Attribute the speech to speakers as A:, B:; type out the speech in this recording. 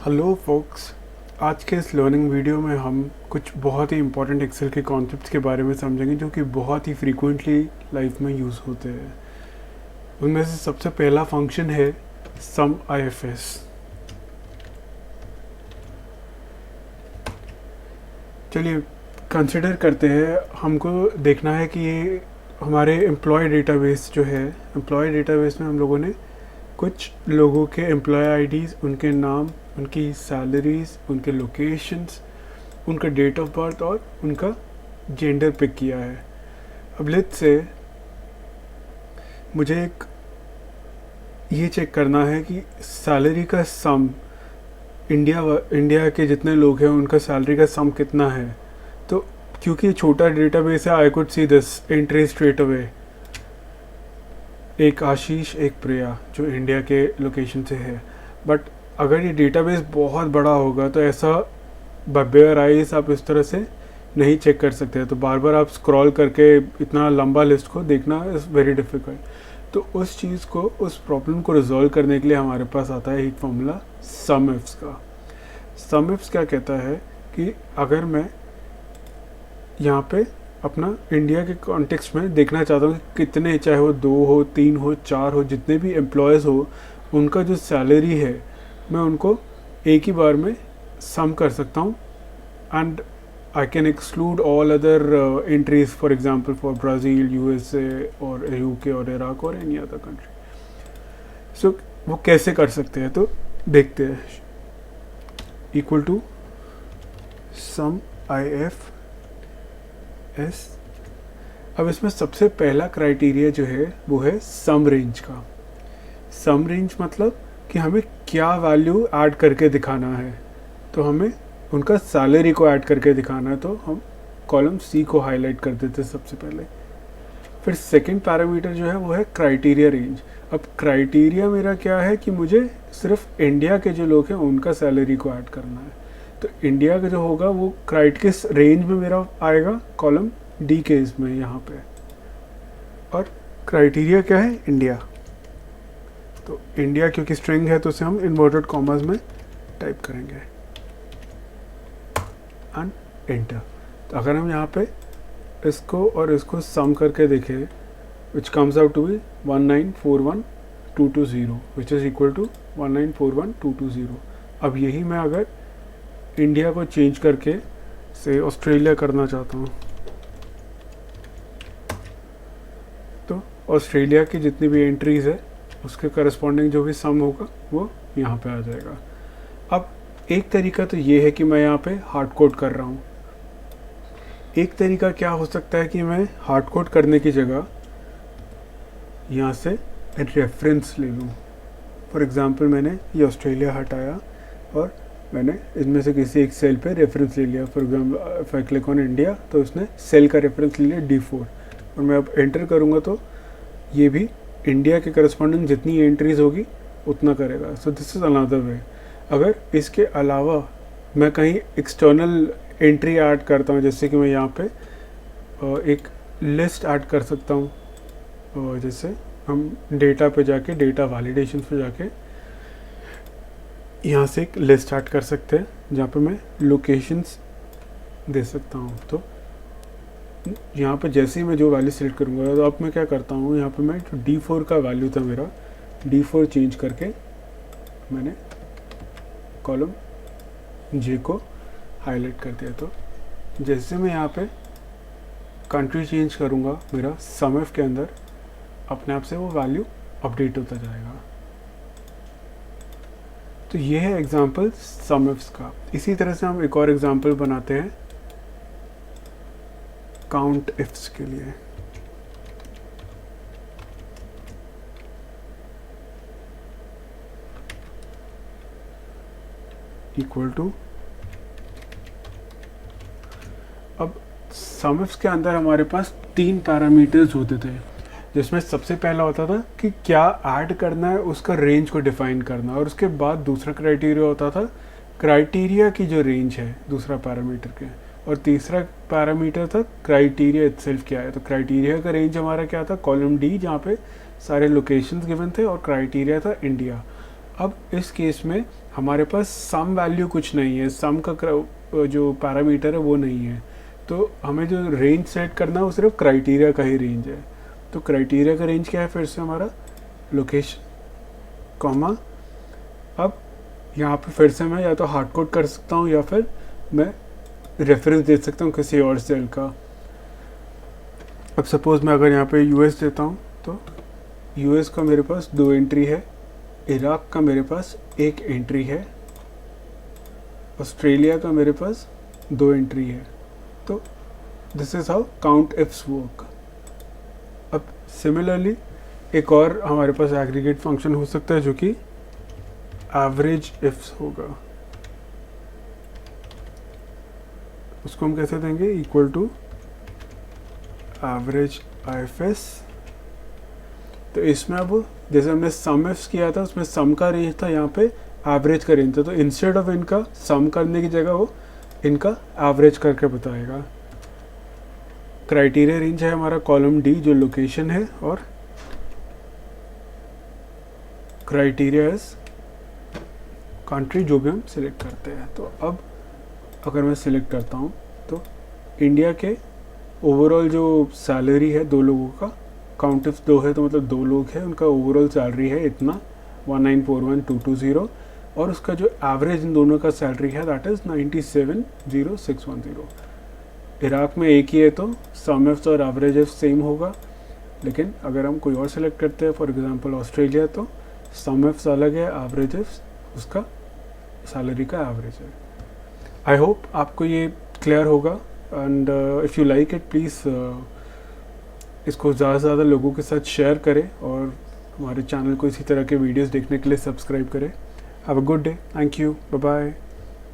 A: Hello focus. आज के इस लर्निंग वीडियो में हम कुछ बहुत ही इंपॉर्टेंट एक्सेल के कॉन्सेप्ट्स के बारे में समझेंगे जो कि बहुत ही फ्रीक्वेंटली लाइफ में यूज़ होते हैं। उनमें से सबसे पहला फंक्शन है सम आईएफएस। चलिए कंसिडर करते हैं। हमको देखना है कि ये हमारे एम्प्लॉय डेटाबेस जो है, एम्प्लॉय डेटाबेस में हम लोगों ने कुछ लोगों के एम्प्लॉय आईडीज़, उनके नाम, उनकी सैलरीज, उनके लोकेशंस, उनका डेट ऑफ बर्थ और उनका जेंडर पिक किया है। अब लेट्स से मुझे एक ये चेक करना है कि सैलरी का सम, इंडिया के जितने लोग हैं उनका सैलरी का सम कितना है। तो क्योंकि छोटा डेटाबेस है, I could see this entry straight away. एक आशीष, एक प्रिया जो इंडिया के लोकेशन से है। बट अगर ये डेटाबेस बहुत बड़ा होगा तो ऐसा बेयर आइज आप इस तरह से नहीं चेक कर सकते। तो बार बार आप स्क्रॉल करके इतना लंबा लिस्ट को देखना इज़ वेरी डिफ़िकल्ट। तो उस चीज़ को, उस प्रॉब्लम को रिजॉल्व करने के लिए हमारे पास आता है एक फॉर्मूला सम इफ्स का। सम इफ्स क्या कहता है कि अगर मैं यहाँ पे अपना इंडिया के कॉन्टेक्स्ट में देखना चाहता हूँ कि कितने, चाहे वो 2 हो, 3 हो, 4 हो, जितने भी एम्प्लॉयज़ हो, उनका जो सैलरी है मैं उनको एक ही बार में सम कर सकता हूँ। And I can exclude all other entries, for example for Brazil, USA और यूके और इराक और एनी अदर कंट्री। सो वो कैसे कर सकते हैं तो देखते हैं। Equal to sum I F S. अब इसमें सबसे पहला क्राइटेरिया जो है वो है सम रेंज का। सम रेंज मतलब कि हमें क्या वैल्यू ऐड करके दिखाना है। तो हमें उनका सैलरी को ऐड करके दिखाना है, तो हम कॉलम सी को हाईलाइट कर देते हैं सबसे पहले। फिर सेकंड पैरामीटर जो है वो है क्राइटेरिया रेंज। अब क्राइटेरिया मेरा क्या है कि मुझे सिर्फ इंडिया के जो लोग हैं उनका सैलरी को ऐड करना है। तो इंडिया का जो होगा वो किस रेंज में मेरा आएगा, कॉलम डी के इसमें यहाँ पे। और क्राइटेरिया क्या है, इंडिया। तो इंडिया क्योंकि स्ट्रिंग है तो उसे हम इन्वर्टेड कॉमर्स में टाइप करेंगे एंड एंटर। तो अगर हम यहाँ पे इसको और इसको सम करके देखें, which comes out to be 1941220, which is equal to 1941220। अब यही मैं अगर इंडिया को चेंज करके से ऑस्ट्रेलिया करना चाहता हूँ तो ऑस्ट्रेलिया की जितनी भी एंट्रीज है उसके करस्पॉन्डिंग जो भी सम होगा वो यहाँ पे आ जाएगा। अब एक तरीका तो ये है कि मैं यहाँ पे हार्ड कोड कर रहा हूँ। एक तरीका क्या हो सकता है कि मैं हार्ड कोड करने की जगह यहाँ से रेफरेंस ले लूँ। फॉर एग्जांपल मैंने ये ऑस्ट्रेलिया हटाया और मैंने इनमें से किसी एक सेल पे रेफरेंस ले लिया। For example if I click on India तो उसने सेल का रेफरेंस ले लिया D4 और मैं अब एंटर करूँगा तो ये भी इंडिया के करस्पॉन्डिंग जितनी एंट्रीज होगी उतना करेगा। So this is another way. अगर इसके अलावा मैं कहीं एक्सटर्नल एंट्री ऐड करता हूँ, जैसे कि मैं यहाँ पे एक लिस्ट ऐड कर सकता हूँ। जैसे हम डेटा पे जाके, डेटा वैलिडेशन पे जाके यहाँ से एक लिस्ट ऐड कर सकते हैं जहाँ पे मैं लोकेशंस दे सकता हूँ। तो यहाँ पे जैसे ही मैं जो वैल्यू सेलेक्ट करूँगा तो अब मैं क्या करता हूँ, यहाँ पे मैं जो D4 का वैल्यू था मेरा, D4 चेंज करके मैंने कॉलम जे को हाईलाइट कर दिया। तो जैसे मैं यहाँ पे कंट्री चेंज करूँगा मेरा सम इफ के अंदर, अपने आप से वो वैल्यू अपडेट होता जाएगा। तो ये है एग्जांपल सम इफ्स का। इसी तरह से हम एक और एग्जांपल बनाते हैं काउंट इफ्स के लिए। इक्वल टू, अब सम इफ्स के अंदर हमारे पास 3 पैरामीटर्स होते थे, जिसमें सबसे पहला होता था कि क्या ऐड करना है उसका रेंज को डिफाइन करना, और उसके बाद दूसरा क्राइटेरिया होता था क्राइटेरिया की जो रेंज है दूसरा पैरामीटर के, और तीसरा पैरामीटर था क्राइटेरिया इटसेल्फ क्या है। तो क्राइटेरिया का रेंज हमारा क्या था, कॉलम डी, जहाँ पे सारे लोकेशंस गिवन थे, और क्राइटेरिया था इंडिया। अब इस केस में हमारे पास सम वैल्यू कुछ नहीं है, सम का जो पैरामीटर है वो नहीं है, तो हमें जो रेंज सेट करना है वो सिर्फ क्राइटेरिया का ही रेंज है। तो क्राइटेरिया का रेंज क्या है, फिर से हमारा लोकेशन कॉमा, अब यहाँ पे फिर से मैं या तो हार्ड कोड कर सकता हूँ या फिर मैं रेफरेंस दे सकता हूँ किसी और सेल का। अब सपोज़ मैं अगर यहाँ पे यूएस देता हूँ तो यूएस का मेरे पास 2 एंट्री है, इराक का मेरे पास 1 एंट्री है, ऑस्ट्रेलिया का मेरे पास 2 एंट्री है। तो this is how count ifs work. अब सिमिलरली एक और हमारे पास एग्रीगेट फंक्शन हो सकता है जो कि एवरेज इफ्स होगा। उसको हम कैसे देंगे, इक्वल टू एवरेज IFS। तो इसमें अब जैसे हमने सम इफ्स किया था उसमें सम का रेंज था, यहाँ पे एवरेज का रेंज था, तो इंस्टेड ऑफ इनका सम करने की जगह वो इनका एवरेज करके बताएगा। क्राइटेरिया रेंज है हमारा कॉलम डी जो लोकेशन है, और क्राइटेरिया इज कंट्री जो भी हम सिलेक्ट करते हैं। तो अब अगर मैं सिलेक्ट करता हूँ तो इंडिया के ओवरऑल जो सैलरी है 2 लोगों का, काउंट इफ 2 है तो मतलब 2 लोग हैं, उनका ओवरऑल सैलरी है इतना 1941220, और उसका जो एवरेज इन दोनों का सैलरी है दैट इज़ 970610। इराक में एक ही है तो सम एफ्स और एवरेज एफ सेम होगा, लेकिन अगर हम कोई और सेलेक्ट करते हैं फॉर एग्जांपल ऑस्ट्रेलिया, तो सम एफ्स अलग है, एवरेज एफ्स उसका सैलरी का एवरेज है। आई होप आपको ये क्लियर होगा, and if you like it please इसको ज़्यादा से ज़्यादा लोगों के साथ शेयर करें, और हमारे चैनल को इसी तरह के वीडियोस देखने के लिए सब्सक्राइब करें। Have a good day, thank you, bye bye.